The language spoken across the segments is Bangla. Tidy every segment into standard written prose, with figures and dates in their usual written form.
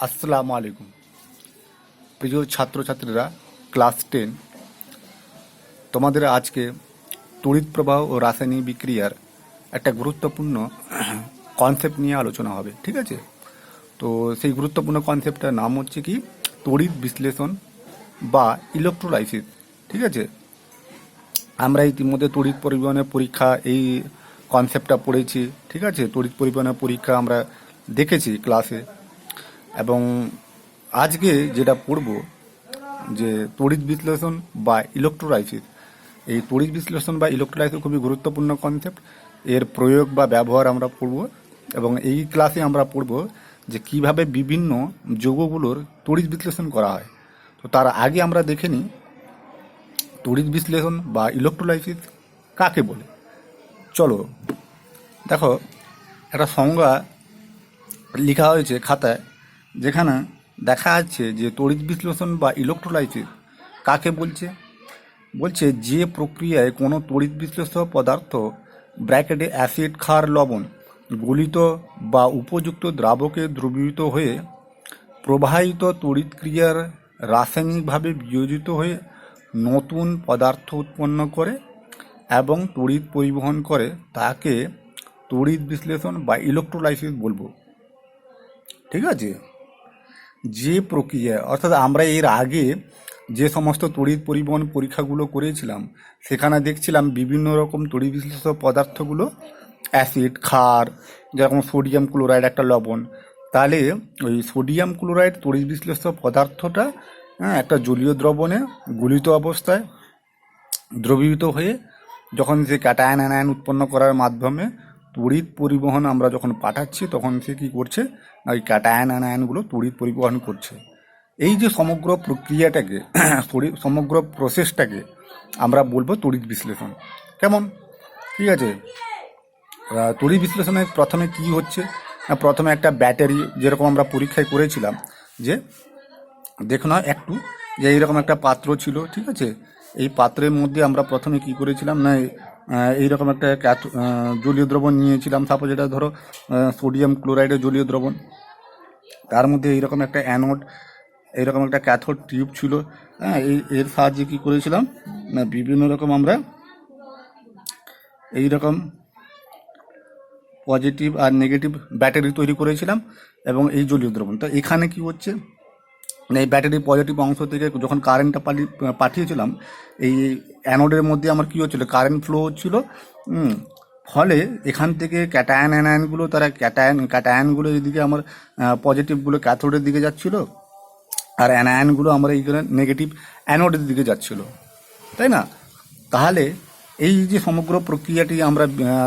আসসালামু আলাইকুম প্রিয় ছাত্রছাত্রীরা, ক্লাস 10 তোমাদের আজকে তড়িৎ প্রবাহ ও রাসায়নিক বিক্রিয়ার একটা গুরুত্বপূর্ণ কনসেপ্ট নিয়ে আলোচনা হবে। ঠিক আছে, তো সেই গুরুত্বপূর্ণ কনসেপ্টটার নাম হচ্ছে কি তড়িৎ বিশ্লেষণ বা ইলেকট্রোলাইসিস। ঠিক আছে, আমরা ইতিমধ্যে তড়িৎ পরিবহনের পরীক্ষা এই কনসেপ্টটা পড়েছি। ঠিক আছে, তড়িৎ পরিবহনের পরীক্ষা আমরা দেখেছি ক্লাসে, এবং আজকে যেটা পড়ব যে তড়িৎ বিশ্লেষণ বা ইলেকট্রোলাইসিস। এই তড়িৎ বিশ্লেষণ বা ইলেকট্রোলাইসিস খুবই গুরুত্বপূর্ণ কনসেপ্ট। এর প্রয়োগ বা ব্যবহার আমরা পড়ব, এবং এই ক্লাসে আমরা পড়ব যে কিভাবে বিভিন্ন যৌগগুলোর তড়িৎ বিশ্লেষণ করা হয়। তো তার আগে আমরা দেখে নিই তড়িৎ বিশ্লেষণ বা ইলেকট্রোলাইসিস কাকে বলে। চলো দেখো, একটা সংজ্ঞা লেখা হয়েছে খাতায়, যেখানে দেখা যাচ্ছে যে তড়িৎ বিশ্লেষণ বা ইলেকট্রোলাইসিস কাকে বলছে। বলছে যে প্রক্রিয়ায় কোনো তড়িৎ বিশ্লেষ্য পদার্থ ব্র্যাকেটে অ্যাসিড, ক্ষার, লবণ গলিত বা উপযুক্ত দ্রাবকে দ্রবীভূত হয়ে প্রবাহিত তড়িৎ ক্রিয়ার রাসায়নিকভাবে বিয়োজিত হয়ে নতুন পদার্থ উৎপন্ন করে এবং তড়িৎ পরিবহন করে, তাকে তড়িৎ বিশ্লেষণ বা ইলেকট্রোলাইসিস বলবো। ঠিক আছে, যে প্রক্রিয়া অর্থাৎ আমরা এর আগে যে সমস্ত তড়িৎ পরিবহন পরীক্ষাগুলো করেছিলাম, সেখানে দেখছিলাম বিভিন্ন রকম তড়িৎ বিশ্লেষ্য পদার্থগুলো অ্যাসিড, ক্ষার, যেরকম সোডিয়াম ক্লোরাইড একটা লবণ। তাহলে ওই সোডিয়াম ক্লোরাইড তড়িৎ বিশ্লেষ্য পদার্থটা একটা জলীয় দ্রবণে গলিত অবস্থায় দ্রবীভূত হয়ে যখন সে ক্যাটায়ন অ্যানায়ন উৎপন্ন করার মাধ্যমে তড়িৎ পরিবহন আমরা যখন পাঠাচ্ছি, তখন সে কী করছে, ওই ক্যাটায়ন অ্যানায়নগুলো তড়িৎ পরিবহন করছে। এই যে সমগ্র প্রক্রিয়াটাকে সমগ্র প্রসেসটাকে আমরা বলবো তড়িৎ বিশ্লেষণ। কেমন? ঠিক আছে, তড়িৎ বিশ্লেষণের প্রথমে কি হচ্ছে, প্রথমে একটা ব্যাটারি, যেরকম আমরা পরীক্ষায় করেছিলাম যে দেখো না একটু, যে এইরকম একটা পাত্র ছিল। ঠিক আছে, এই পাত্রের মধ্যে আমরা প্রথমে কি করেছিলাম না, এইরকম একটা জলীয় দ্রবণ নিয়েছিলাম। সাপোজ এটা ধরো সোডিয়াম ক্লোরাইডের জলীয় দ্রবণ, তার মধ্যে এইরকম একটা অ্যানোড, এইরকম একটা ক্যাথোড টিউব ছিল। হ্যাঁ, এর সাহায্যে কী করেছিলাম না, বিভিন্ন রকম আমরা এইরকম পজিটিভ আর নেগেটিভ ব্যাটারি তৈরি করেছিলাম এবং এই জলীয় দ্রবণ। তো এখানে কি হচ্ছে, এই ব্যাটারি পজিটিভ অংশ থেকে যখন কারেন্টটা পাঠিয়েছিলাম, এই অ্যানোডের মধ্যে আমার কী হচ্ছিলো, কারেন্ট ফ্লো হচ্ছিলো। ফলে এখান থেকে ক্যাটায়ন অ্যানায়নগুলো, তারা ক্যাটায়নগুলো এদিকে আমার পজিটিভগুলো ক্যাথোডের দিকে যাচ্ছিলো, আর অ্যানায়নগুলো আমরা এইখানে নেগেটিভ অ্যানোডের দিকে যাচ্ছিলো, তাই না? তাহলে এই যে সমগ্র প্রক্রিয়াটি আমরা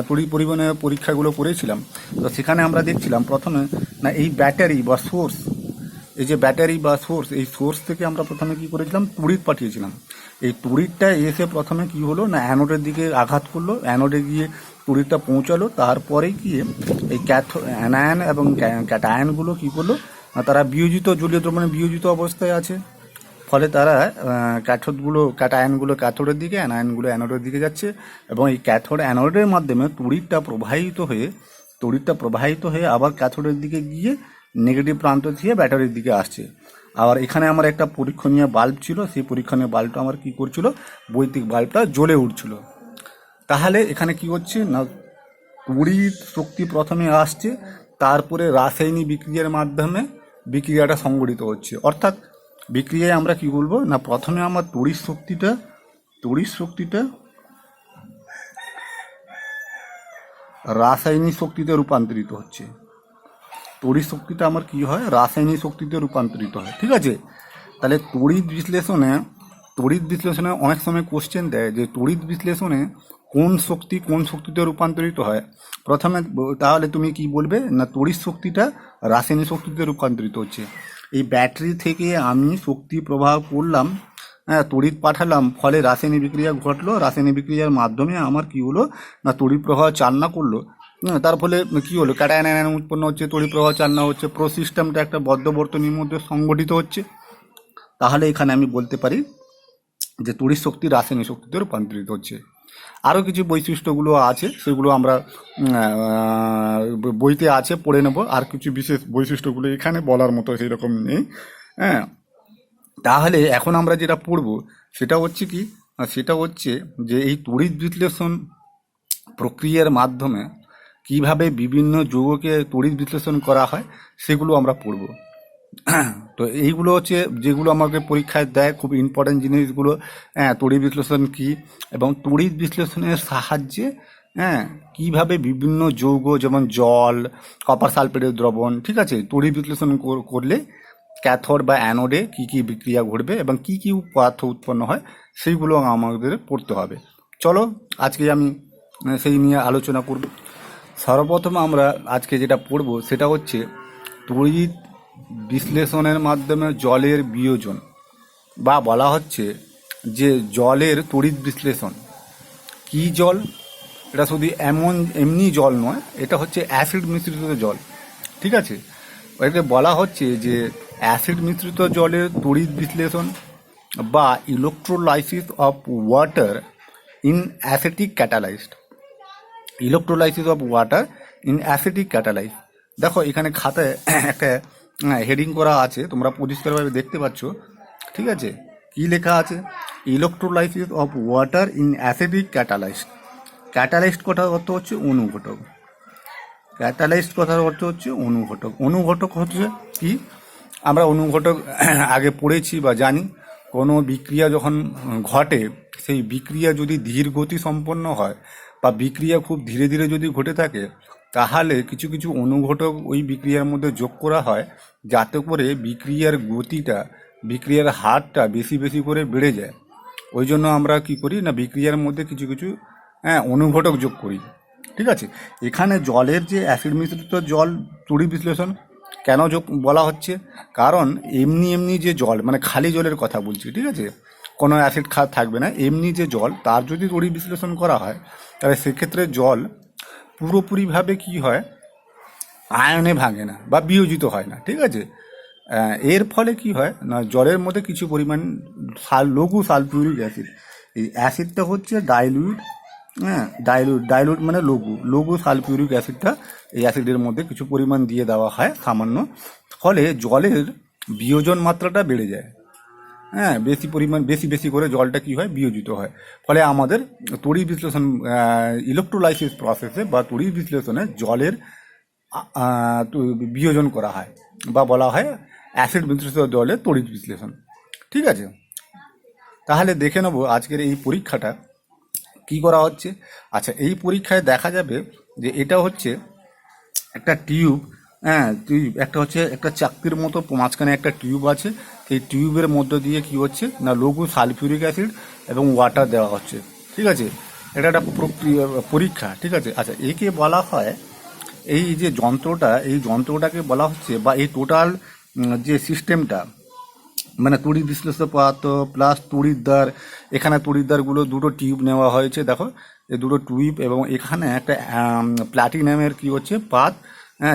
তড়িৎ পরিবহনের পরীক্ষাগুলো করেছিলাম, তো সেখানে আমরা দেখছিলাম প্রথমে না এই ব্যাটারি বা সোর্স, এই যে ব্যাটারি বা সোর্স, এই সোর্স থেকে আমরা প্রথমে কি করেছিলাম, তড়িৎ পাঠিয়েছিলাম। এই তড়িৎটা এসে প্রথমে কি হলো না, অ্যানোডের দিকে আঘাত করলো, অ্যানোডে গিয়ে তড়িৎটা পৌঁছালো। তারপরে গিয়ে এই অ্যানায়ন এবং ক্যাটায়নগুলো কি করলো, তারা বিয়োজিত জলীয় দ্রবণে বিয়োজিত অবস্থায় আছে। ফলে তারা ক্যাটায়নগুলো ক্যাথোডের দিকে, অ্যানায়নগুলো অ্যানোডের দিকে যাচ্ছে, এবং এই ক্যাথোড অ্যানোডের মাধ্যমে তড়িৎটা প্রবাহিত হয়ে আবার ক্যাথোডের দিকে গিয়ে নেগেটিভ প্রান্ত দিয়ে ব্যাটারির দিকে আসছে। আবার এখানে আমার একটা পরীক্ষণীয় বাল্ব ছিল, সেই পরীক্ষণীয় বাল্বটা আমার কি করছিল, বৈদ্যুতিক বাল্বটা জ্বলে উঠছিল। তাহলে এখানে কি হচ্ছে না, তড়িৎ শক্তি প্রথমে আসছে, তারপরে রাসায়নিক বিক্রিয়ার মাধ্যমে বিক্রিয়াটা সংঘটিত হচ্ছে। অর্থাৎ বিক্রিয়ায় আমরা কি বলবো না, প্রথমে আমার তড়িৎ শক্তিটা রাসায়নিক শক্তিতে রূপান্তরিত হচ্ছে। তড়িৎ শক্তিটা আমার কি হয়, রাসায়নিক শক্তিতে রূপান্তরিত হয়। ঠিক আছে, তাহলে তড়িৎ বিশ্লেষণে অনেক সময় কোশ্চেন দেয় যে তড়িৎ বিশ্লেষণে কোন শক্তিতে রূপান্তরিত হয়। প্রথমে তাহলে তুমি কি বলবে না, তড়িৎ শক্তিটা রাসায়নিক শক্তিতে রূপান্তরিত হচ্ছে। এই ব্যাটারি থেকে আমি শক্তি প্রবাহ করলাম, হ্যাঁ, তড়িৎ পাঠালাম, ফলে রাসায়নিক বিক্রিয়া ঘটলো। রাসায়নিক বিক্রিয়ার মাধ্যমে আমার কি হলো না, তড়িৎ প্রবাহ চালনা করলো। তার ফলে কি হলো, ক্যাটায়ন অ্যানায়ন উৎপন্ন হচ্ছে, তড়িৎ প্রবাহ চালনা হচ্ছে, পুরো সিস্টেমটা একটা বদ্ধ বর্তনীর মধ্যে সংগঠিত হচ্ছে। তাহলে এখানে আমি বলতে পারি যে তড়িৎ শক্তি রাসায়নিক শক্তিতে রূপান্তরিত হচ্ছে। আরও কিছু বৈশিষ্ট্যগুলো আছে, সেগুলো আমরা বইতে আছে, পড়ে নেব। আর কিছু বিশেষ বৈশিষ্ট্যগুলো এখানে বলার মতো সেরকম নেই। হ্যাঁ, তাহলে এখন আমরা যেটা পড়ব সেটা হচ্ছে কি, সেটা হচ্ছে যে এই তড়িৎ বিশ্লেষণ প্রক্রিয়ার মাধ্যমে কিভাবে বিভিন্ন যৌগকে তড়িৎ বিশ্লেষণ করা হয় সেগুলো আমরা পড়ব। তো এইগুলো হচ্ছে যেগুলো আমাকে পরীক্ষায় দেয়, খুব ইম্পর্টেন্ট জিনিসগুলো। হ্যাঁ, তড়িৎ বিশ্লেষণ কী এবং তড়িৎ বিশ্লেষণের সাহায্যে হ্যাঁ কীভাবে বিভিন্ন যৌগ যেমন জল, কপার সালফেটের দ্রবণ, ঠিক আছে, তড়িৎ বিশ্লেষণ করলে ক্যাথোড বা অ্যানোডে কী কী বিক্রিয়া ঘটবে এবং কী কী পদার্থ উৎপন্ন হয় সেইগুলো আমাদের পড়তে হবে। চলো আজকে আমি সেই নিয়ে আলোচনা করব। সর্বপ্রথম আমরা আজকে যেটা পড়ব সেটা হচ্ছে তড়িৎ বিশ্লেষণের মাধ্যমে জলের বিয়োজন, বা বলা হচ্ছে যে জলের তড়িৎ বিশ্লেষণ। কি জল? এটা শুধু এমনি জল নয়, এটা হচ্ছে অ্যাসিড মিশ্রিত জল, ঠিক আছে। এটাকে বলা হচ্ছে যে অ্যাসিড মিশ্রিত জলের তড়িৎ বিশ্লেষণ বা electrolysis of water in acetic catalysed. Electrolysis of water in acetic catalyse. দেখো এখানে খাতায় একটা হেডিং করা আছে, তোমরা পরিষ্কারভাবে দেখতে পাচ্ছ, ঠিক আছে। কি লেখা আছে? Electrolysis of water in acidic catalysed. Catalysed কথার অর্থ হচ্ছে অনুঘটক। ক্যাটালাইজড কথার অর্থ হচ্ছে অনুঘটক। অনুঘটক হচ্ছে কি? আমরা অনুঘটক আগে পড়েছি বা জানি। কোনো বিক্রিয়া যখন ঘটে, সেই বিক্রিয়া যদি ধীর গতি সম্পন্ন হয় বা বিক্রিয়া খুব ধীরে ধীরে যদি ঘটে থাকে, তাহলে কিছু কিছু অনুঘটক ওই বিক্রিয়ার মধ্যে যোগ করা হয়, যাতে করে বিক্রিয়ার গতিটা, বিক্রিয়ার হারটা বেশি বেশি করে বেড়ে যায়। ওই জন্য আমরা কি করি না, বিক্রিয়ার মধ্যে কিছু কিছু অনুঘটক যোগ করি, ঠিক আছে। এখানে জলের যে অ্যাসিড মিশ্রিত জল তড়িৎ বিশ্লেষণ কেন যোগ বলা হচ্ছে? কারণ এমনি এমনি যে জল, মানে খালি জলের কথা বলছি, ঠিক আছে, কোনো অ্যাসিড খাত থাকবে না, এমনি যে জল, তার যদি তড়িৎ বিশ্লেষণ করা হয়, তাহলে সেক্ষেত্রে জল পুরোপুরিভাবে কি হয়, আয়নে ভাঙে না বা বিয়োজিত হয় না, ঠিক আছে। এর ফলে কি হয় না, জলের মধ্যে কিছু পরিমাণ লঘু সালফিউরিক অ্যাসিড, এই অ্যাসিডটা হচ্ছে ডাইলিউট, ডাইলুট মানে লঘু সালফিউরিক অ্যাসিডটা এই অ্যাসিডের মধ্যে কিছু পরিমাণ দিয়ে দেওয়া হয় সামান্য, ফলে জলের বিয়োজন মাত্রাটা বেড়ে যায়। বেশি পরিমাণ বেশি বেশি করে জলটা কি হয়, বিয়োজিত হয়। ফলে আমাদের তড়িৎ বিশ্লেষণ, ইলেকট্রোলাইসিস প্রসেসে বা তড়িৎ বিশ্লেষণে জলের বিয়োজন করা হয়, বা বলা হয় অ্যাসিড মিশ্রিত জলের তড়িৎ বিশ্লেষণ, ঠিক আছে। তাহলে দেখে নেব আজকের এই পরীক্ষাটা কি করা হচ্ছে। আচ্ছা, এই পরীক্ষায় দেখা যাবে যে এটা হচ্ছে একটা টিউব, টিউব একটা হচ্ছে একটা চাকতির মতো, মাঝখানে একটা টিউব আছে। সেই টিউবের মধ্য দিয়ে কি হচ্ছে না, লঘু সালফিউরিক অ্যাসিড এবং ওয়াটার দেওয়া হচ্ছে, ঠিক আছে। এটা একটা পরীক্ষা, ঠিক আছে। আচ্ছা, একে বলা হয়, এই যে যন্ত্রটা, এই যন্ত্রটাকে বলা হচ্ছে, বা এই টোটাল যে সিস্টেমটা, মানে তড়িৎ বিশ্লেষক পদার্থ প্লাস তড়িৎদ্বার, এখানে তড়িৎদ্বারগুলো দুটো টিউব নেওয়া হয়েছে, দেখো এই দুটো টিউব, এবং এখানে একটা প্লাটিনামের কি হচ্ছে পাত,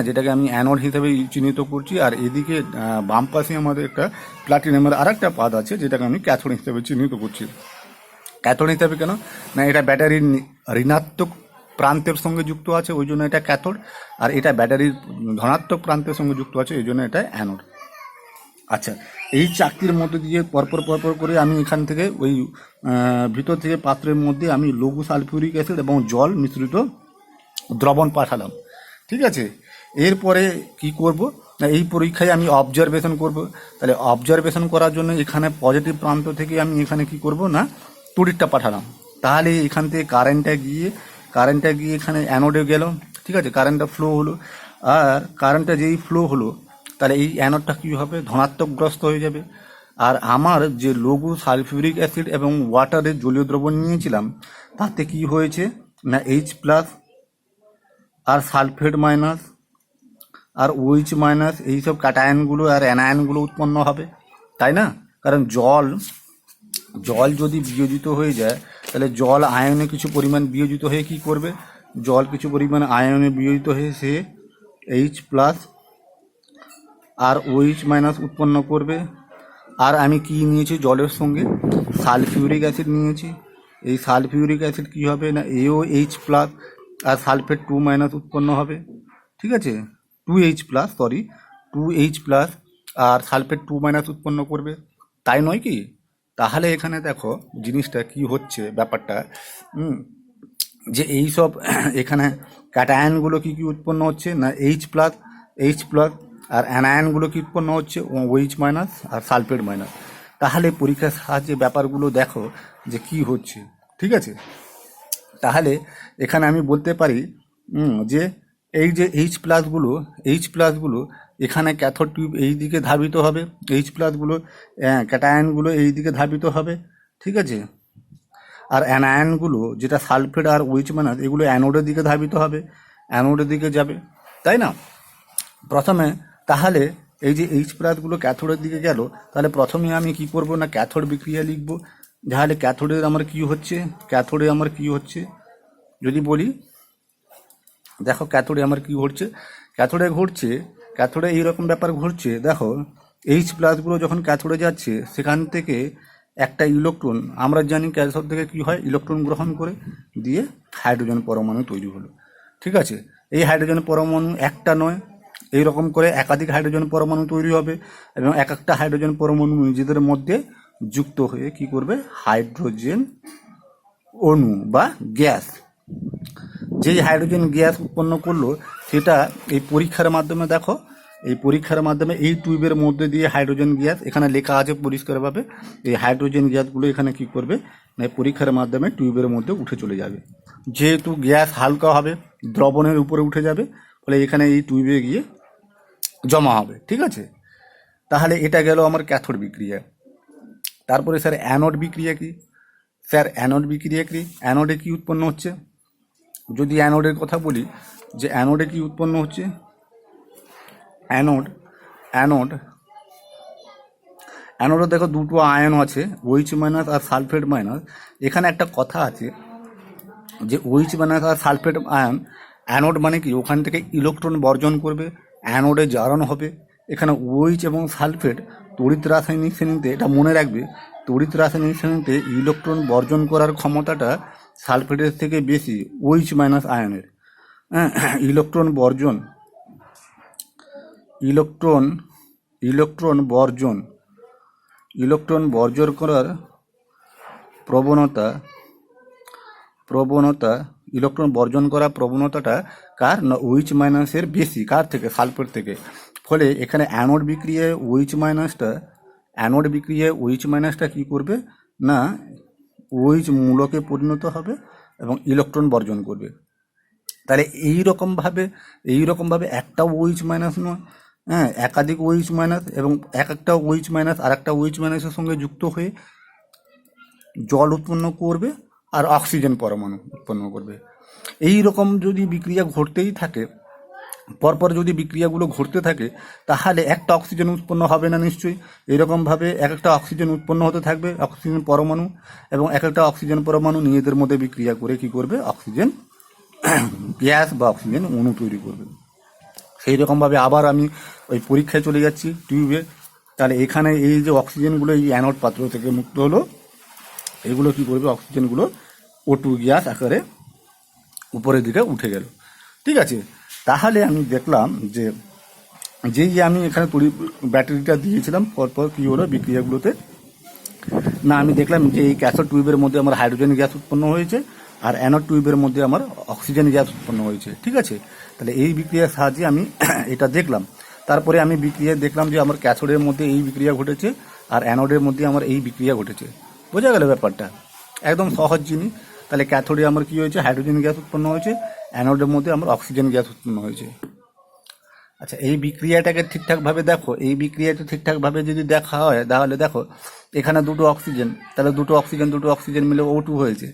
যেটাকে আমি অ্যানোড হিসেবে চিহ্নিত করছি। আর এদিকে বাম পাশে আমাদের একটা প্লাটিনামের আর একটা পাত আছে, যেটাকে আমি ক্যাথোড হিসেবে চিহ্নিত করছি। ক্যাথোড হিসেবে কেন না, এটা ব্যাটারির ঋণাত্মক প্রান্তের সঙ্গে যুক্ত আছে, ওই জন্য এটা ক্যাথোড। আর এটা ব্যাটারির ধনাত্মক প্রান্তের সঙ্গে যুক্ত আছে, এই জন্য এটা অ্যানোড। আচ্ছা, এই চাকতির মধ্যে দিয়ে পরপর করে আমি এখান থেকে ওই ভিতর থেকে পাত্রের মধ্যে আমি লঘু সালফিউরিক অ্যাসিড এবং জল মিশ্রিত দ্রবণ পাঠালাম, ঠিক আছে। এরপরে কি করব না, এই পরীক্ষায় আমি অবজারভেশন করব। তাহলে অবজারভেশন করার জন্য এখানে পজিটিভ প্রান্ত থেকে আমি এখানে কি করব না, তড়িৎটা পাঠালাম। তাহলে এখান থেকে কারেন্টটা গিয়ে এখানে অ্যানোডে গেল, ঠিক আছে, কারেন্টটা ফ্লো হলো। আর কারেন্টটা যেই ফ্লো হলো, তাহলে এই অ্যানোডটা কী হবে, ধনাত্মকগ্রস্ত হয়ে যাবে। আর আমার যে লঘু সালফিউরিক অ্যাসিড এবং ওয়াটারের জলীয় দ্রবণ নিয়েছিলাম, তাতে কি হয়েছে না H+, আর সালফেট মাইনাস, আর OH মাইনাস, এইসব ক্যাটায়নগুলো আর অ্যানায়নগুলো উৎপন্ন হবে, তাই না। কারণ জল যদি বিয়োজিত হয়ে যায়, তাহলে জল আয়নে কিছু পরিমাণ বিয়োজিত হয়ে কি করবে, জল কিছু পরিমাণ আয়নে বিয়োজিত হয়ে সে H+ আর OH- উৎপন্ন করবে। আর আমি কি নিয়েছি জলের সঙ্গে, সালফিউরিক অ্যাসিড নিয়েছি, এই সালফিউরিক অ্যাসিড কী হবে না AOH প্লাস আর সালফেট 2- উৎপন্ন হবে, ঠিক আছে, 2H+, সরি 2H+ আর সালফেট 2- উৎপন্ন করবে, তাই নয় কি? তাহলে এখানে দেখো জিনিসটা কি হচ্ছে ব্যাপারটা, যে এই সব এখানে ক্যাটায়নগুলো কি কি উৎপন্ন হচ্ছে না H+, আর অ্যানায়নগুলো কি উৎপন্ন হচ্ছে OH- আর সালফেট মাইনাস। তাহলে পরীক্ষার সাহায্যে ব্যাপারগুলো দেখো যে কি হচ্ছে, ঠিক আছে। তাহলে এখানে আমি বলতে পারি যে এই যে H+গুলো এখানে ক্যাথোড টিউব এই দিকে ধাবিত হবে, H+গুলো ক্যাটায়নগুলো এই দিকে ধাবিত হবে, ঠিক আছে। আর অ্যানায়নগুলো যেটা সালফেট আর OH- এগুলো অ্যানোডের দিকে ধাবিত হবে, অ্যানোডের দিকে যাবে, তাই না। প্রথমে তাহলে এই যে H+গুলো ক্যাথোডের দিকে গেল, তাহলে প্রথমে আমি কি করব না ক্যাথোড বিক্রিয়া লিখব। তাহলে ক্যাথোডে আমার কি হচ্ছে যদি বলি, দেখো ক্যাথোডে আমার কি ঘটছে, ক্যাথোডে এইরকম ব্যাপার ঘটছে। দেখো H+গুলো যখন ক্যাথোডে যাচ্ছে, সেখান থেকে একটা ইলেকট্রন, আমরা জানি ক্যাথোড থেকে কি হয়, ইলেকট্রন গ্রহণ করে দিয়ে হাইড্রোজেন পরমাণু তৈরি হলো, ঠিক আছে। এই হাইড্রোজেন পরমাণু একটা নয়, এইরকম করে একাধিক হাইড্রোজেন পরমাণু তৈরি হবে, এবং এক একটা হাইড্রোজেন পরমাণু নিজেদের মধ্যে যুক্ত হয়ে কি করবে, হাইড্রোজেন অণু বা গ্যাস, যেই হাইড্রোজেন গ্যাস উৎপন্ন করলো সেটা এই পরীক্ষার মাধ্যমে দেখো, এই টিউবের মধ্যে দিয়ে হাইড্রোজেন গ্যাস, এখানে লেখা আছে পরিষ্কারভাবে, এই হাইড্রোজেন গ্যাসগুলো এখানে কি করবে না পরীক্ষার মাধ্যমে টিউবের মধ্যে উঠে চলে যাবে। যেহেতু গ্যাস হালকা হবে, দ্রবণের উপরে উঠে যাবে, ফলে এখানে এই টিউবে গিয়ে জমা হবে, ঠিক আছে। তাহলে এটা গেল আমার ক্যাথোড বিক্রিয়া। তারপরে স্যার অ্যানোড বিক্রিয়া কি? অ্যানোডে কি উৎপন্ন হচ্ছে, যদি অ্যানোডের কথা বলি, যে অ্যানোডে কি উৎপন্ন হচ্ছে, অ্যানোডে দেখো দুটো আয়ন আছে, OH- আর সালফেট মাইনাস। এখানে একটা কথা আছে যে OH- আর সালফেট আয়ন, অ্যানোড মানে কি, ওখান থেকে ইলেকট্রন বর্জন করবে, অ্যানোডে জারণ হবে। এখানে OH এবং সালফেট তড়িৎ রাসায়নিক শ্রেণীতে, এটা মনে রাখবে, তড়িৎ রাসায়নিক শ্রেণীতে ইলেকট্রন বর্জন করার ক্ষমতাটা সালফেটের থেকে বেশি OH- আয়নের। ইলেকট্রন বর্জন ইলেকট্রন বর্জন করার প্রবণতাটা কার না OH- বেশি, কার থেকে, সালফেট থেকে। ফলে এখানে অ্যানোড বিক্রিয়ায় OH- কি করবে না OH মূলকে পরিণত হবে এবং ইলেকট্রন বর্জন করবে। তাহলে এইরকমভাবে একটা OH- নয়, একাধিক OH- এবং এক একটা OH- আর একটা OH- সঙ্গে যুক্ত হয়ে জল উৎপন্ন করবে আর অক্সিজেন পরমাণু উৎপন্ন করবে। এই রকম যদি বিক্রিয়া ঘটতেই থাকে, পরপর যদি বিক্রিয়াগুলো ঘটতে থাকে, তাহলে একটা অক্সিজেন উৎপন্ন হবে না নিশ্চয়ই। এইরকমভাবে এক একটা অক্সিজেন উৎপন্ন হতে থাকবে, অক্সিজেন পরমাণু, এবং এক একটা অক্সিজেন পরমাণু নিজেদের মধ্যে বিক্রিয়া করে কি করবে, অক্সিজেন গ্যাস বা অক্সিজেন অণু তৈরি করবে। সেই রকমভাবে আবার আমি ওই পরীক্ষায় চলে যাচ্ছি টিউবে। তাহলে এখানে এই যে অক্সিজেনগুলো এই অ্যানোড পাত্র থেকে মুক্ত হলো, এগুলো কি করবে, অক্সিজেনগুলো O2 গ্যাস আকারে উপরের দিকে উঠে গেল, ঠিক আছে। তাহলে আমি দেখলাম যে যেই আমি এখানে ব্যাটারিটা দিয়েছিলাম, পরপর কী হলো বিক্রিয়াগুলোতে, না আমি দেখলাম যে এই ক্যাথোড টিউবের মধ্যে আমার হাইড্রোজেন গ্যাস উৎপন্ন হয়েছে, আর অ্যানোড টিউবের মধ্যে আমার অক্সিজেন গ্যাস উৎপন্ন হয়েছে, ঠিক আছে। তাহলে এই বিক্রিয়ার সাহায্যে আমি এটা দেখলাম। তারপরে আমি বিক্রিয়া দেখলাম যে আমার ক্যাথোডের মধ্যে এই বিক্রিয়া ঘটেছে, আর অ্যানোডের মধ্যে আমার এই বিক্রিয়া ঘটেছে। বোঝা গেল ব্যাপারটা, একদম সহজ জিনিস। তাহলে ক্যাথোডে আমার কি হয়েছে, হাইড্রোজেন গ্যাস উৎপন্ন হয়েছে, অ্যানোডের মধ্যে আমার অক্সিজেন গ্যাস উৎপন্ন হয়েছে। আচ্ছা, এই বিক্রিয়াটাকে ঠিকঠাকভাবে দেখো, এই বিক্রিয়াটা ঠিকঠাকভাবে যদি দেখা হয়, তাহলে দেখো এখানে দুটো অক্সিজেন মিলে O2 হয়েছে।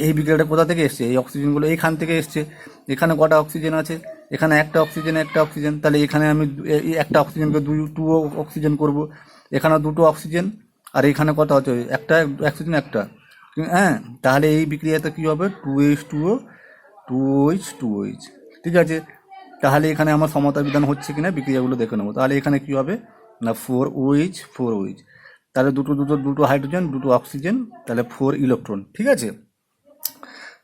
এই বিক্রিয়াটা কোথা থেকে এসছে, এই অক্সিজেনগুলো এইখান থেকে এসছে। এখানে কটা অক্সিজেন আছে, এখানে একটা অক্সিজেন, তাহলে এখানে আমি একটা অক্সিজেনকে টু অক্সিজেন করব। এখানে দুটো অক্সিজেন, আর এখানে কত আছে, একটা অক্সিজেন একটা, তাহলে এই বিক্রিয়াতে কী হবে, 2H2O 2OH, ঠিক আছে। তাহলে এখানে আমার সমতা বিধান হচ্ছে কিনা বিক্রিয়াগুলো দেখে নেবো। তাহলে এখানে কি হবে না 4OH তাহলে দুটো দুটো দুটো হাইড্রোজেন, দুটো অক্সিজেন, তাহলে 4 ইলেকট্রন। ঠিক আছে,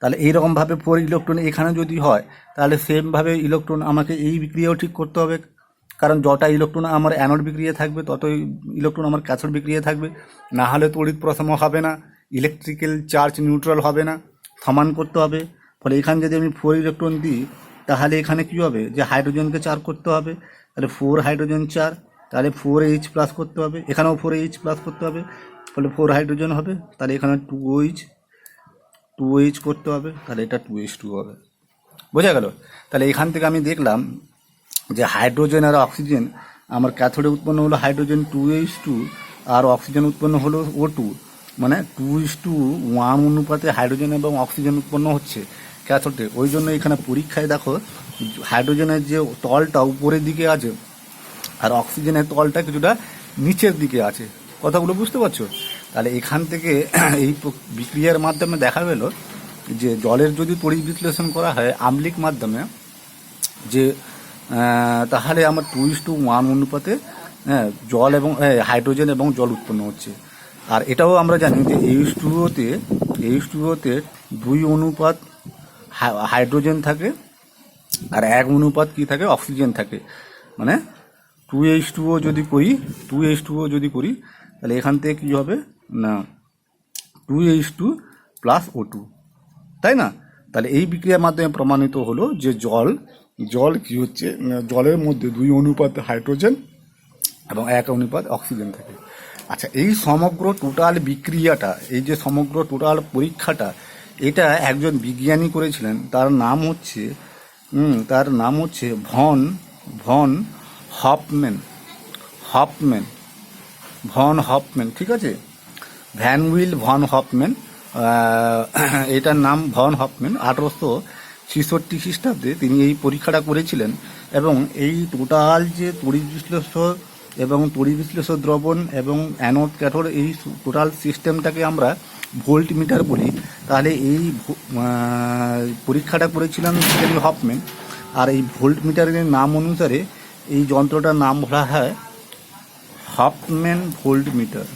তাহলে এইরকমভাবে 4 ইলেকট্রন এখানে যদি হয়, তাহলে সেমভাবে ইলেকট্রন আমাকে এই বিক্রিয়াও ঠিক করতে হবে, কারণ যটা ইলেকট্রন আমার অ্যানোড বিক্রিয়া থাকবে ততই ইলেকট্রন আমার ক্যাথোড বিক্রিয়া থাকবে, না হলে তড়িৎ প্রশম হবে না, ইলেকট্রিক্যাল চার্জ নিউট্রাল হবে না, সমান করতে হবে। ফলে এখানে যদি আমি 4 ইলেকট্রন দিই, তাহলে এখানে কী হবে, যে হাইড্রোজেনকে 4 করতে হবে, তাহলে 4 হাইড্রোজেন 4, তাহলে 4H প্লাস করতে হবে, এখানেও 4H প্লাস করতে হবে, ফলে 4 হাইড্রোজেন হবে, তাহলে এখানে 2H করতে হবে, তাহলে এটা 2H2 হবে। বোঝা গেল? তাহলে এখান থেকে আমি দেখলাম যে হাইড্রোজেন আর অক্সিজেন, আমার ক্যাথোডে উৎপন্ন হলো হাইড্রোজেন 2H2, আর অক্সিজেন উৎপন্ন হলো O2, মানে 2:1 অনুপাতে হাইড্রোজেন এবং অক্সিজেন উৎপন্ন হচ্ছে ক্যাথোডে। ওই জন্য এখানে পরীক্ষায় দেখো হাইড্রোজেনের যে তলটা উপরের দিকে আছে আর অক্সিজেনের তলটা কিছুটা নিচের দিকে আছে। কথাগুলো বুঝতে পারছো? তাহলে এখান থেকে এই বিক্রিয়ার মাধ্যমে দেখা গেল যে জলের যদি তড়িৎ বিশ্লেষণ করা হয় আম্লিক মাধ্যমে, যে তাহলে আমার 2:1 অনুপাতে জল এবং হাইড্রোজেন এবং জল উৎপন্ন হচ্ছে। আর এটাও আমরা জানি যে H2O-তে 2 অনুপাত হাইড্রোজেন থাকে আর 1 অনুপাত কি থাকে, অক্সিজেন থাকে। মানে 2H2O যদি করি তাহলে এখান থেকে কী হবে না 2H2 প্লাস O2, তাই না? তাহলে এই বিক্রিয়ার মাধ্যমে প্রমাণিত হলো যে জল কি হচ্ছে, জলের মধ্যে 2 অনুপাত হাইড্রোজেন এবং 1 অনুপাত অক্সিজেন থাকে। আচ্ছা, এই সমগ্র টোটাল বিক্রিয়াটা, এই যে সমগ্র টোটাল পরীক্ষাটা, এটা একজন বিজ্ঞানী করেছিলেন, তার নাম হচ্ছে ভন হফম্যান। ঠিক আছে, ভ্যান ভন হফম্যান, এটার নাম ভন হফম্যান। 1866 খ্রিস্টাব্দে তিনি এই পরীক্ষাটা করেছিলেন, এবং এই টোটাল যে তড়িৎ বিশ্লেষক দ্রবণ এবং অ্যানোড ক্যাথোড, এই টোটাল সিস্টেমটাকে আমরা ভোল্ট মিটার বলি। তাহলে এই পরীক্ষাটা করেছিলেন হফম্যান, আর এই ভোল্ট মিটারের নাম অনুসারে এই যন্ত্রটার নাম বলা হয় হফম্যান ভোল্ট মিটার।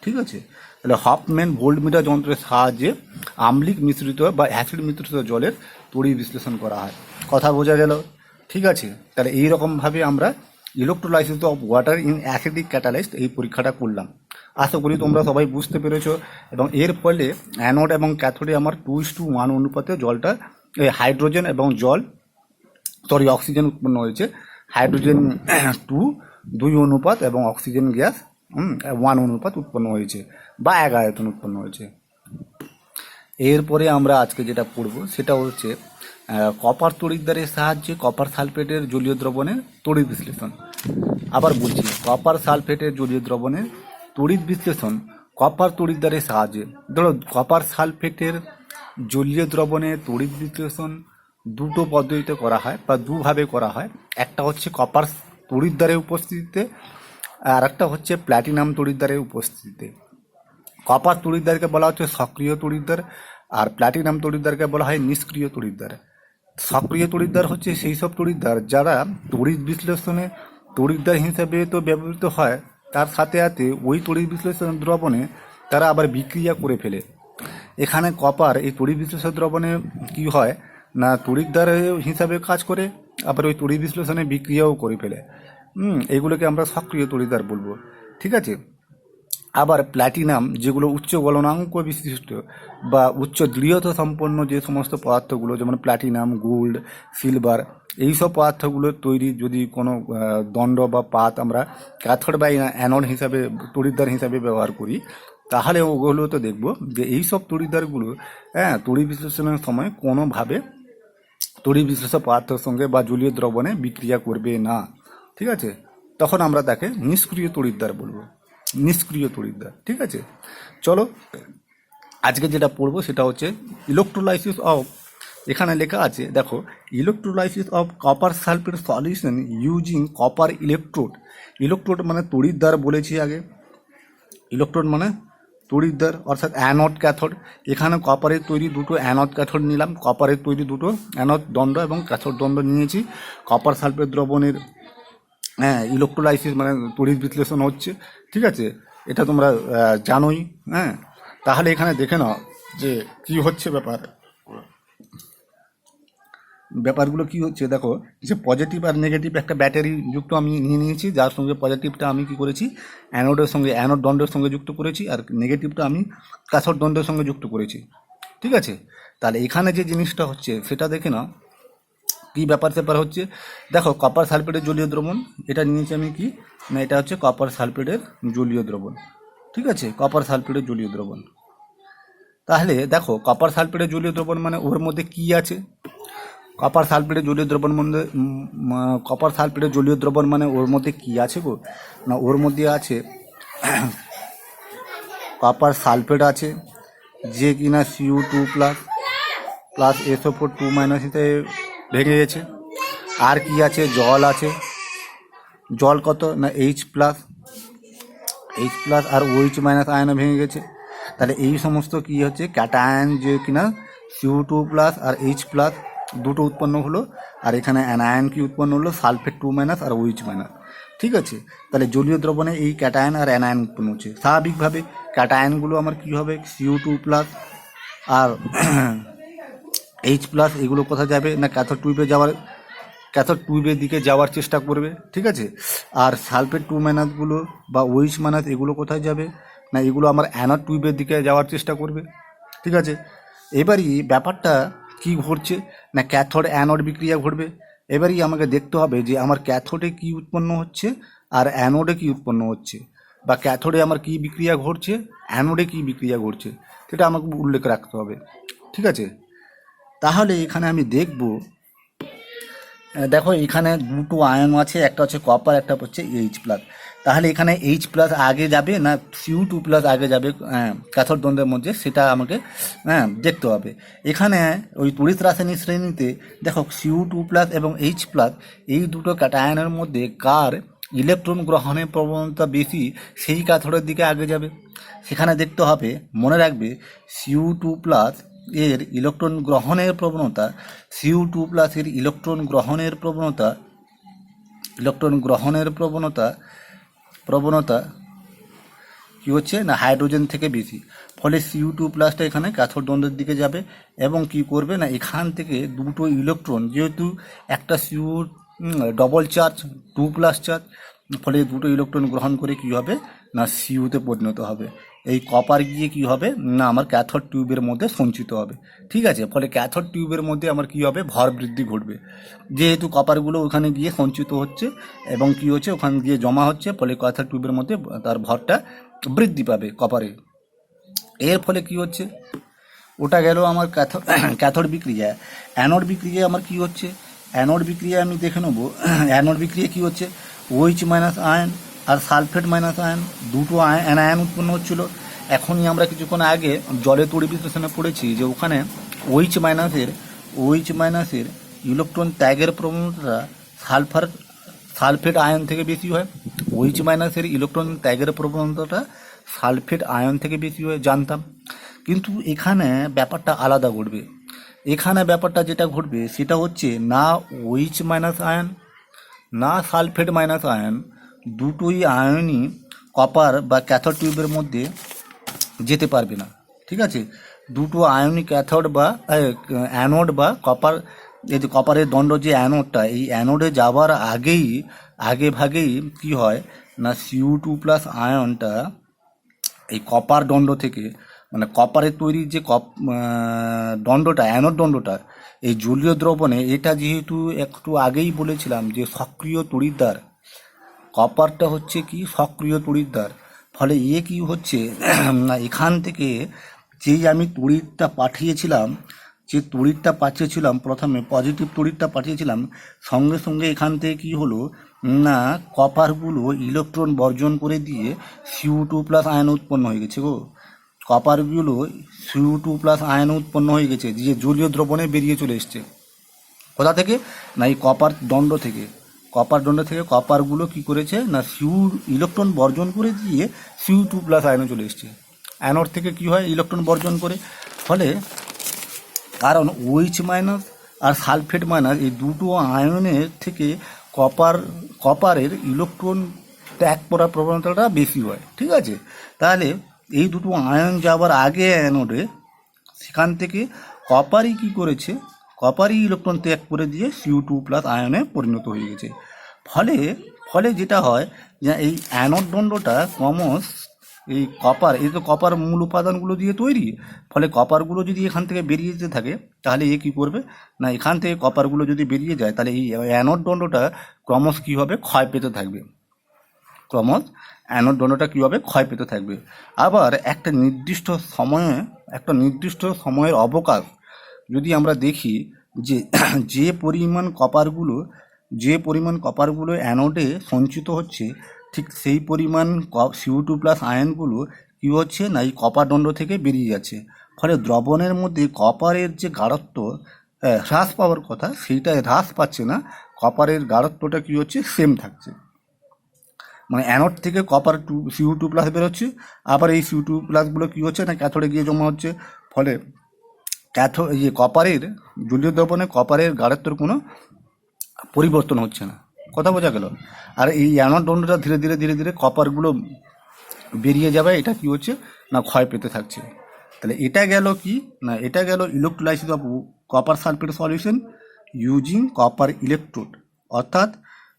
ঠিক আছে, তাহলে হফম্যান ভোল্ট মিটার যন্ত্রের সাহায্যে আম্লিক মিশ্রিত বা অ্যাসিড মিশ্রিত জলের তড়িৎ বিশ্লেষণ করা হয়। কথা বোঝা গেল? ঠিক আছে, তাহলে এইরকমভাবে আমরা electrolysis of water in acidic catalysed এই পরীক্ষাটা করলাম। আশা করি তোমরা সবাই বুঝতে পেরেছো, এবং এর ফলে অ্যানোড এবং ক্যাথোডে আমার 2:1 অনুপাতে হাইড্রোজেন এবং অক্সিজেন উৎপন্ন হয়েছে। হাইড্রোজেন 2 অনুপাত এবং অক্সিজেন গ্যাস 1 অনুপাত উৎপন্ন হয়েছে, বা 1 আয়তন উৎপন্ন হয়েছে। এরপরে আমরা আজকে যেটা পড়ব সেটা হচ্ছে কপার তড়িৎদ্বারের সাহায্যে কপার সালফেটের জলীয় দ্রবণের তড়িৎ বিশ্লেষণ। আবার বলছি, কপার সালফেটের জলীয় দ্রবণের তড়িৎ বিশ্লেষণ কপার তড়িৎদ্বারের সাহায্যে। ধরো কপার সালফেটের জলীয় দ্রবণের তড়িৎ বিশ্লেষণ দুটো পদ্ধতিতে করা হয় বা দুভাবে করা হয়। একটা হচ্ছে কপার তড়িৎদ্বারের উপস্থিতিতে, আর একটা হচ্ছে প্ল্যাটিনাম তড়িৎদ্বারের উপস্থিতিতে। কপার তড়িৎদ্বারকে বলা হচ্ছে সক্রিয় তড়িৎদ্বার, আর প্ল্যাটিনাম তড়িৎদ্বারকে বলা হয় নিষ্ক্রিয় তড়িৎদ্বার। সক্রিয় তড়িৎদ্বার হচ্ছে সেই সব তড়িৎদ্বার যারা তড়িৎ বিশ্লেষণে তড়িৎদ্বার হিসেবে তো ব্যবহৃত হয়, তার সাথে সাথে ওই তড়িৎ বিশ্লেষণ দ্রবণে তারা আবার বিক্রিয়া করে ফেলে। এখানে কপার এই তড়িৎ বিশ্লেষণ দ্রবণে কি হয় না তড়িৎদ্বার হিসাবে কাজ করে, আবার ওই তড়িৎ বিশ্লেষণে বিক্রিয়াও করে ফেলে। এগুলোকে আমরা সক্রিয় তড়িৎদ্বার বলবো। ঠিক আছে, আবার প্ল্যাটিনাম যেগুলো উচ্চ গলনাঙ্ক বিশিষ্ট বা উচ্চ দৃঢ়তা সম্পন্ন যে সমস্ত পদার্থগুলো, যেমন প্ল্যাটিনাম, গোল্ড, সিলভার, এইসব পদার্থগুলোর তৈরি যদি কোনো দণ্ড বা পাত আমরা ক্যাথোড বা অ্যানোড হিসাবে তড়িৎদ্বার হিসাবে ব্যবহার করি, তাহলে ওগুলো তো দেখব যে এইসব তড়িৎদ্বারগুলো তড়িৎ বিশ্লেষণের সময় কোনোভাবে তড়িৎ বিশ্লেষক পদার্থের সঙ্গে বা জলীয় দ্রবণে বিক্রিয়া করবে না। ঠিক আছে, তখন আমরা তাকে নিষ্ক্রিয় তড়িৎদ্বার বলবো, নিষ্ক্রিয় তড়িৎদ্বার। ঠিক আছে, চলো আজকে যেটা পড়বো সেটা হচ্ছে ইলেকট্রোলাইসিস অফ, এখানে লেখা আছে দেখো, electrolysis of copper sulphate solution using copper electrode. Electrode মানে তড়িৎদ্বার বলেছি আগে, ইলেকট্রোড মানে তড়িৎদ্বার অর্থাৎ অ্যানোড ক্যাথোড। এখানে কপারের তৈরি দুটো অ্যানোড ক্যাথোড নিলাম, কপারের তৈরি দুটো অ্যানোড দণ্ড এবং ক্যাথোড দণ্ড নিয়েছি। কপার সালফেট দ্রবণের হ্যাঁ, ইলেকট্রোলাইসিস মানে তড়িৎ বিশ্লেষণ হচ্ছে। ঠিক আছে, এটা তোমরা জানোই। হ্যাঁ, তাহলে এখানে দেখে নাও যে কি হচ্ছে ব্যাপারগুলো কি হচ্ছে। দেখো যে পজিটিভ আর নেগেটিভ একটা ব্যাটারি যুক্ত আমি নিয়ে নিয়েছি, যার সঙ্গে পজিটিভটা আমি কি করেছি অ্যানোডের সঙ্গে, অ্যানোড দণ্ডের সঙ্গে যুক্ত করেছি, আর নেগেটিভটা আমি ক্যাথোড দণ্ডের সঙ্গে যুক্ত করেছি। ঠিক আছে, তাহলে এখানে যে জিনিসটা হচ্ছে সেটা দেখে নাও কী ব্যাপার হচ্ছে। দেখো কপার সালফেটের জলীয় দ্রবণ, এটা নিয়েছি আমি কি না, এটা হচ্ছে কপার সালফেটের জলীয় দ্রবণ। ঠিক আছে, কপার সালফেটের জলীয় দ্রবণ। তাহলে দেখো কপার সালফেটের জলীয় দ্রবণ মানে ওর মধ্যে কি আছে। কপার সালফেটের জলীয় দ্রবণ মধ্যে কপার সালফেটের জলীয় দ্রবণ মানে ওর মধ্যে কি আছে গো না, ওর মধ্যে আছে কপার সালফেট আছে, যে কিনা Cu2+ প্লাস SO4 2- হিসেবে ভেঙে গেছে। আর কি আছে, জল আছে। জল কত না H+ আর OH- আয়নে ভেঙে গেছে। তাহলে এই সমস্ত কি হচ্ছে ক্যাটায়ন, যে কিনা Cu2+ আর H+ দুটো উৎপন্ন হলো, আর এখানে অ্যানায়ন কি উৎপন্ন হলো, সালফেট 2- আর OH-। ঠিক আছে, তাহলে জলীয় দ্রবণে এই ক্যাটায়ন আর অ্যানায়ন উৎপন্ন হচ্ছে। স্বাভাবিকভাবে ক্যাটায়নগুলো আমার কি হবে, Cu2+ আর H+, এগুলো কোথায় যাবে না ক্যাথোড টিউবের দিকে যাওয়ার চেষ্টা করবে। ঠিক আছে, আর সালফেট 2- বা OH- এগুলো কোথায় যাবে না, এগুলো আমার অ্যানোড টিউবের দিকে যাওয়ার চেষ্টা করবে। ঠিক আছে, এবারই ব্যাপারটা কি ঘটছে না, ক্যাথোড অ্যানোড বিক্রিয়া ঘটবে। এবারই আমাকে দেখতে হবে যে আমার ক্যাথোডে কি উৎপন্ন হচ্ছে আর অ্যানোডে কি উৎপন্ন হচ্ছে, বা ক্যাথোডে আমার কি বিক্রিয়া ঘটছে, অ্যানোডে কি বিক্রিয়া ঘটছে, সেটা আমাকে উল্লেখ রাখতে হবে। ঠিক আছে, তাহলে এখানে আমি দেখব, দেখো এখানে দুটো আয়ন আছে, একটা হচ্ছে কপার, একটা হচ্ছে H+। তাহলে এখানে H+ আগে যাবে না Cu2+ আগে যাবে ক্যাথোড দ্বন্দ্বের মধ্যে, সেটা আমাকে দেখতে হবে। এখানে ওই তড়িৎ রাসায়নিক শ্রেণীতে দেখো Cu2+ এবং H+, এই দুটো ক্যাটায়নের মধ্যে কার ইলেকট্রন গ্রহণের প্রবণতা বেশি, সেই ক্যাথোডের দিকে আগে যাবে। সেখানে দেখতে হবে, মনে রাখবে Cu2+ এর ইলেকট্রন গ্রহণের প্রবণতা, Cu2+ এর ইলেকট্রন গ্রহণের প্রবণতা কি হচ্ছে না হাইড্রোজেন থেকে বেশি। ফলে Cu2+টা এখানে ক্যাথোড দ্বন্দ্বের দিকে যাবে এবং কি করবে না, এখান থেকে দুটো ইলেকট্রন, যেহেতু একটা Cu ডবল চার্জ 2+ চার্জ, ফলে দুটো ইলেকট্রন গ্রহণ করে কি হবে না Cu-তে পরিণত হবে। এই কপার গিয়ে কি হবে না আমার ক্যাথোড টিউবের মধ্যে সঞ্চিত হবে। ঠিক আছে, ফলে ক্যাথোড টিউবের মধ্যে আমার কি হবে, ভর বৃদ্ধি ঘটবে, যেহেতু কপারগুলো ওখানে গিয়ে সঞ্চিত হচ্ছে এবং কি হচ্ছে ওখানে গিয়ে জমা হচ্ছে, ফলে ক্যাথোড টিউবের মধ্যে তার ভরটা বৃদ্ধি পাবে কপারে। এর ফলে কি হচ্ছে, ওটা গেল আমার ক্যাথোড বিক্রিয়া। অ্যানোড বিক্রিয়া আমার কি হচ্ছে, অ্যানোড বিক্রিয়া আমি দেখে নেবো। অ্যানোড বিক্রিয়া কি হচ্ছে, OH- আয়ন আর সালফেট আয়ন, দুটো অ্যানায়ন উৎপন্ন হচ্ছিল। এখনই আমরা কিছুক্ষণ আগে জলের তড়িৎ বিশ্লেষণে পড়েছি যে ওখানে OH- ইলেকট্রন ত্যাগের প্রবণতা সালফেট আয়ন থেকে বেশি হয়। OH- ইলেকট্রন ত্যাগের প্রবণতাটা সালফেট আয়ন থেকে বেশি হয়, জানতাম। কিন্তু এখানে ব্যাপারটা আলাদা ঘটবে। এখানে ব্যাপারটা যেটা ঘটবে সেটা হচ্ছে না OH- আয়ন না সালফেট আয়ন, দুটোই আয়নই কপার বা ক্যাথোড টিউবের মধ্যে যেতে পারবে না। ঠিক আছে, দুটো আয়নিক ক্যাথোড বা অ্যানোড বা কপার, এই যে কপারের দণ্ড যে অ্যানোডটা, এই অ্যানোডে যাওয়ার আগে ভাগেই কি হয় না Cu2+ আয়নটা এই কপার দণ্ড থেকে, মানে কপারের তৈরি যে দণ্ডটা, অ্যানোড দণ্ডটা, এই জলীয় দ্রবণে, এটা যেহেতু একটু আগেই বলেছিলাম যে সক্রিয় তড়িৎদ্বার, কপারটা হচ্ছে কি সক্রিয় তড়িৎদ্বার। ফলে কি হচ্ছে না এখান থেকে যেই আমি তড়িৎটা পাঠিয়েছিলাম প্রথমে পজিটিভ তড়িৎটা পাঠিয়েছিলাম, সঙ্গে সঙ্গে এখান থেকে কি হলো না কপারগুলো ইলেকট্রন বর্জন করে দিয়ে Cu2+ আয়ন উৎপন্ন হয়ে গেছে গো। কপারগুলো Cu2+ আয়ন উৎপন্ন হয়ে গেছে, যে জলীয় দ্রবণে বেরিয়ে চলে এসছে। কোথা থেকে না এই কপার দণ্ড থেকে কপারগুলো কি করেছে না ইলেকট্রন বর্জন করে দিয়ে Cu2+ আয়নে চলে এসছে। অ্যানোড থেকে কি হয়, ইলেকট্রন বর্জন করে। ফলে কারণ OH- আর সালফেট- এই দুটো আয়নের থেকে কপার কপারের ইলেকট্রন ত্যাগ করার প্রবণতাটা বেশি হয়, ঠিক আছে। তাহলে এই দুটো আয়ন যাওয়ার আগে অ্যানোডে সেখান থেকে কপারই কি করেছে, কপারই ইলেকট্রন ত্যাগ করে দিয়ে Cu2+ আয়নে পরিণত হয়ে গেছে। ফলে ফলে যেটা হয় যে এই অ্যানোড দণ্ডটা ক্রমশ এই কপার, এই তো কপার মূল উপাদানগুলো দিয়ে তৈরি, ফলে কপারগুলো যদি এখান থেকে বেরিয়ে যেতে থাকে তাহলে এ কী করবে না, এখান থেকে কপারগুলো যদি বেরিয়ে যায় তাহলে এই অ্যানোড দণ্ডটা ক্রমশ কী হবে, ক্ষয় পেতে থাকবে, ক্রমশ অ্যানোড দণ্ডটা কী হবে, ক্ষয় পেতে থাকবে। আবার একটা নির্দিষ্ট সময়ের অবকাশ যদি আমরা দেখি যে যে পরিমাণ কপারগুলো অ্যানোডে সঞ্চিত হচ্ছে, ঠিক সেই পরিমাণ Cu2+ আয়নগুলো কী হচ্ছে না, এই কপার দণ্ড থেকে বেরিয়ে যাচ্ছে। ফলে দ্রবণের মধ্যে কপারের যে গাঢ়ত্ব হ্রাস পাওয়ার কথা, সেইটা হ্রাস পাচ্ছে না, কপারের গাঢ়ত্বটা কী হচ্ছে, সেম থাকছে। মানে অ্যানোড থেকে কপার Cu2+ বেরোচ্ছে, আবার এই Cu2+গুলো কী হচ্ছে না, ক্যাথোডে গিয়ে জমা হচ্ছে। ফলে কপারের জলীয় দ্রবণে কপারের গাঢ়ত্বের কোনো পরিবর্তন হচ্ছে না, কথা বোঝা গেল। আর এই অ্যানোড দণ্ডটা ধীরে ধীরে ধীরে ধীরে কপারগুলো বেরিয়ে যাবে, এটা কি হচ্ছে না, ক্ষয় পেতে থাকছে। তাহলে এটা গেল কি না, এটা গেল electrolysis of copper sulphate solution using copper electrode, অর্থাৎ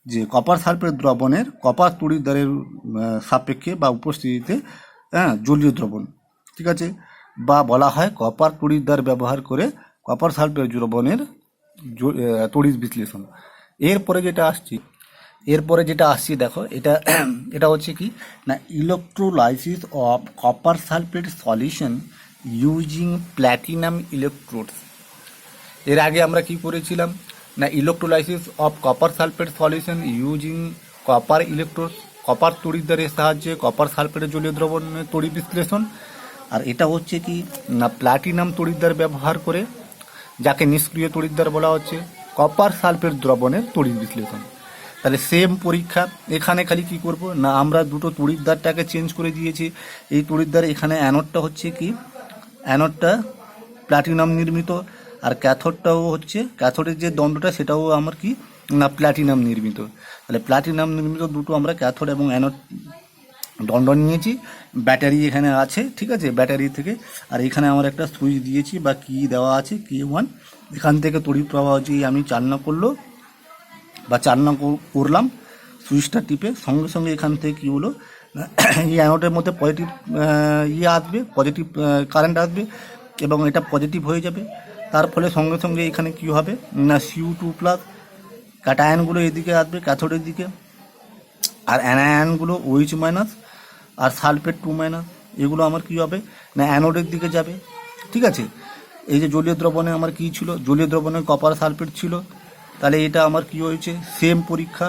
যে কপার সালফেট দ্রবণের কপার তড়িৎদ্বারের সাপেক্ষে বা উপস্থিতিতে জলীয় দ্রবণ, ঠিক আছে, বা বলা হয় কপার তড়িৎদ্বার ব্যবহার করে কপার সালফেট দ্রবণের তড়িৎ বিশ্লেষণ। এরপরে যেটা আসছি দেখো, এটা হচ্ছে কি না, electrolysis of copper sulphate solution using platinum electrodes. এর আগে আমরা কি করেছিলাম না, electrolysis of copper sulphate solution using copper electrodes, copper তড়িৎদ্বারের সাহায্যে কপার সালফেটের জলীয় দ্রবণের তড়িৎ বিশ্লেষণ। আর এটা হচ্ছে কি না, প্ল্যাটিনাম তড়িৎদ্বার ব্যবহার করে, যাকে নিষ্ক্রিয় তড়িৎদ্বার বলা হচ্ছে, কপার সালফেট দ্রবণের তড়িৎ বিশ্লেষণ। তাহলে সেম পরীক্ষা এখানে, খালি কি করব না, আমরা দুটো তড়িৎদ্বারটাকে চেঞ্জ করে দিয়েছি। এই তড়িৎদ্বার এখানে অ্যানোডটা হচ্ছে কি, অ্যানোডটা প্ল্যাটিনাম নির্মিত, আর ক্যাথোডটাও হচ্ছে, ক্যাথোডের যে দণ্ডটা সেটাও আমার কি না, প্ল্যাটিনাম নির্মিত। তাহলে প্ল্যাটিনাম নির্মিত দুটো আমরা ক্যাথোড এবং অ্যানোড দণ্ড নিয়েছি। ব্যাটারি এখানে আছে, ঠিক আছে, ব্যাটারি থেকে, আর এখানে আমার একটা সুইচ দিয়েছি বা কি দেওয়া আছে, K1, এখান থেকে তড়িৎ প্রবাহ যে আমি চালনা করলাম সুইচটা টিপে, সঙ্গে সঙ্গে এখান থেকে কী হলো, এই অ্যানোডের মধ্যে পজিটিভ পজিটিভ কারেন্ট আসবে এবং এটা পজিটিভ হয়ে যাবে। তার ফলে সঙ্গে সঙ্গে এখানে কী হবে না, Cu2+ ক্যাটায়নগুলো এদিকে আসবে ক্যাথোডের দিকে, আর অ্যানায়নগুলো OH- আর সালফেট 2- এগুলো আমার কী হবে না, অ্যানোডের দিকে যাবে, ঠিক আছে। এই যে জলীয় দ্রবণে আমার কী ছিল, জলীয় দ্রবণে কপার সালফেট ছিল। তাহলে এটা আমার কি হয়েছে, সেম পরীক্ষা,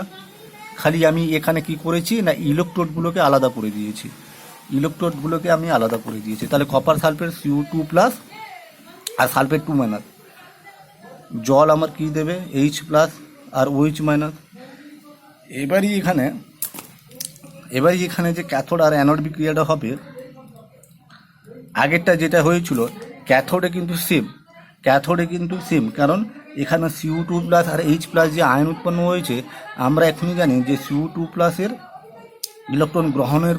খালি আমি এখানে কি করেছি না, ইলেকট্রোডগুলোকে আলাদা করে দিয়েছি, তাহলে কপার সালফেট Cu2+ আর সালফেট 2- জল আমার কি দেবে, H+ আর OH-। এবারই এখানে যে ক্যাথোড আর অ্যানোড বিক্রিয়াটা হবে, আগেরটা যেটা হয়েছিল ক্যাথোডে কিন্তু সেম, কারণ এখানে Cu2+ আর H+ যে আয়ন উৎপন্ন হয়েছে, আমরা এখনই জানি যে Cu2+ এর ইলেকট্রন গ্রহণের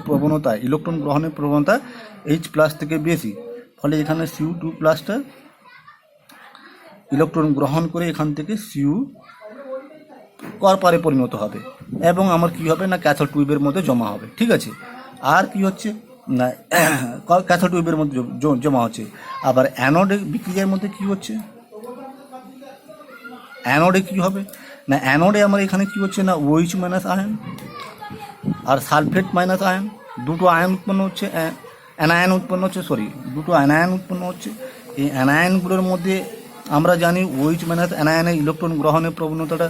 প্রবণতা H+ থেকে বেশি। ফলে এখানে Cu2+টা ইলেকট্রন গ্রহণ করে এখান থেকে কপারে পরিণত হবে এবং আমার কি হবে না, ক্যাথোড টিউবের মধ্যে জমা হবে, ঠিক আছে। আর কি হচ্ছে না, ক্যাথোড টিউবের মধ্যে জমা হচ্ছে। আবার অ্যানোডে বিক্রিয়ার মধ্যে কি হচ্ছে, অ্যানোডে কি হবে না, অ্যানোডে আমার এখানে কি হচ্ছে না, OH- আয়ন আর সালফেট - আয়ন, দুটো আয়ন উৎপন্ন হচ্ছে, দুটো অ্যানায়ন উৎপন্ন হচ্ছে। এই অ্যানায়নগুলোর মধ্যে আমরা জানি OH- অ্যানায়নের ইলেকট্রন গ্রহণের প্রবণতাটা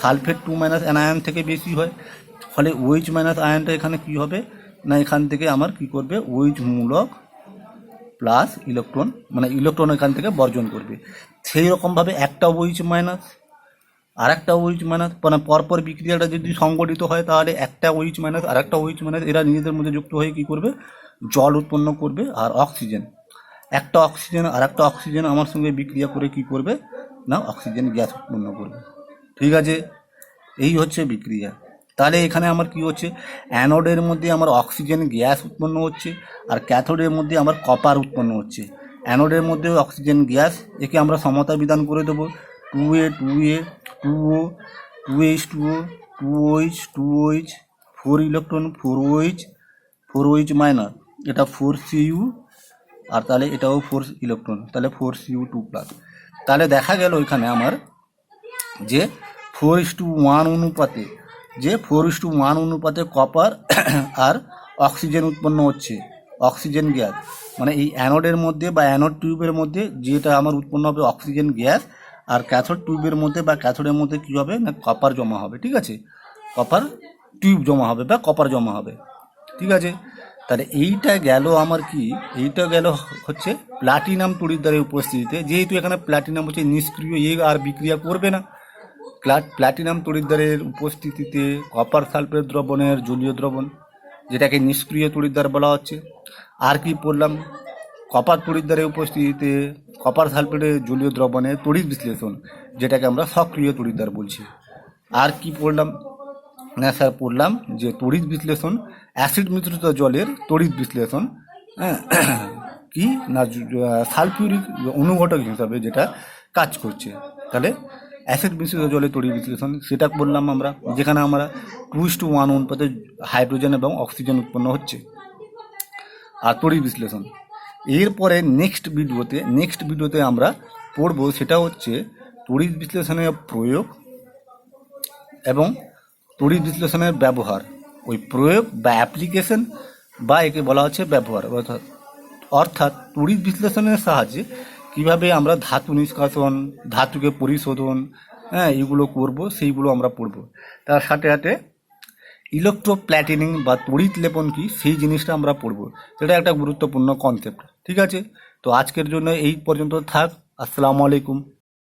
সালফেট 2- অ্যানায়ন থেকে বেশি হয়। ফলে OH- আয়নটা এখানে কি হবে না, এখান থেকে আমার কি করবে, OH মূলক প্লাস ইলেকট্রন, মানে ইলেকট্রন এখান থেকে বর্জন করবে। সেই রকমভাবে একটা OH- আর একটা OH-, মানে পরপর বিক্রিয়াটা যদি সংগঠিত হয় তাহলে একটা OH- আর একটা OH- এরা নিজেদের মধ্যে যুক্ত হয়ে কী করবে, জল উৎপন্ন করবে। আর একটা অক্সিজেন আর একটা অক্সিজেন আমার সঙ্গে বিক্রিয়া করে কি করবে না, অক্সিজেন গ্যাস উৎপন্ন করবে, ঠিক আছে। এই হচ্ছে বিক্রিয়া। তাহলে এখানে আমার কি হচ্ছে, অ্যানোডের মধ্যে আমার অক্সিজেন গ্যাস উৎপন্ন হচ্ছে, আর ক্যাথোডের মধ্যে আমার কপার উৎপন্ন হচ্ছে। অ্যানোডের মধ্যে অক্সিজেন গ্যাস, একে আমরা সমতা বিধান করে দেবো, 2a 2a 2o 2h2o 2OH 2OH, 4 electron 4OH 4OH minus, এটা 4Cu, আর তাহলে এটাও 4 ইলেকট্রন, তাহলে 4Cu2 প্লাস। তাহলে দেখা গেল এখানে আমার যে 4:1 অনুপাতে, যে 4:1 অনুপাতে কপার আর অক্সিজেন উৎপন্ন হচ্ছে, অক্সিজেন গ্যাস। মানে এই অ্যানোডের মধ্যে বা অ্যানোড টিউবের মধ্যে যেটা আমার উৎপন্ন হবে অক্সিজেন গ্যাস, আর ক্যাথোড টিউবের মধ্যে বা ক্যাথোডের মধ্যে কী হবে না, কপার জমা হবে। ঠিক আছে, কপার টিউব জমা হবে বা কপার জমা হবে। ঠিক আছে, তাহলে এইটা গেল আমার কি, এইটা গেল হচ্ছে প্লাটিনাম তড়িৎদ্বারের উপস্থিতিতে। যেহেতু এখানে প্লাটিনাম হচ্ছে নিষ্ক্রিয়, এ আর বিক্রিয়া করবে না। প্লাটিনাম তড়িৎদ্বারের উপস্থিতিতে কপার সালফেট দ্রবণের জলীয় দ্রবণ, যেটাকে নিষ্ক্রিয় তড়িৎদ্বার বলা হচ্ছে। আর কি পড়লাম, কপার তড়িৎদ্বারের উপস্থিতিতে কপার সালফেটের জলীয় দ্রবণের তড়িৎ বিশ্লেষণ, যেটাকে আমরা সক্রিয় তড়িৎদ্বার বলছি। আর কি পড়লাম না স্যার, পড়লাম যে তড়িৎ বিশ্লেষণ, অ্যাসিড মিশ্রিত জলের তড়িৎ বিশ্লেষণ, হ্যাঁ, কি না সালফিউরিক অনুঘটক হিসাবে যেটা কাজ করছে। তাহলে অ্যাসিড মিশ্রিত জলের তড়িৎ বিশ্লেষণ সেটা বললাম আমরা, যেখানে আমরা 2:1 অনুপাতে হাইড্রোজেন এবং অক্সিজেন উৎপন্ন হচ্ছে। আর তড়িৎ বিশ্লেষণ এরপরে নেক্সট ভিডিওতে আমরা পড়ব, সেটা হচ্ছে তড়িৎ বিশ্লেষণের প্রয়োগ এবং তড়িৎ বিশ্লেষণের ব্যবহার। ওই প্রয়োগ বা অ্যাপ্লিকেশন, বা একে বলা হচ্ছে ব্যবহার, অর্থাৎ তড়িৎ বিশ্লেষণের সাহায্যে কিভাবে আমরা ধাতু নিষ্কাশন, ধাতুকে পরিশোধন, হ্যাঁ, এগুলো করব, সেইগুলো আমরা পড়ব। তার সাথে সাথে ইলেকট্রোপ্ল্যাটিনিং বা তড়িৎ লেপন কি, সেই জিনিসটা আমরা পড়ব। সেটা একটা গুরুত্বপূর্ণ কনসেপ্ট। ঠিক আছে, তো আজকের জন্য এই পর্যন্ত থাক। আসসালামু আলাইকুম।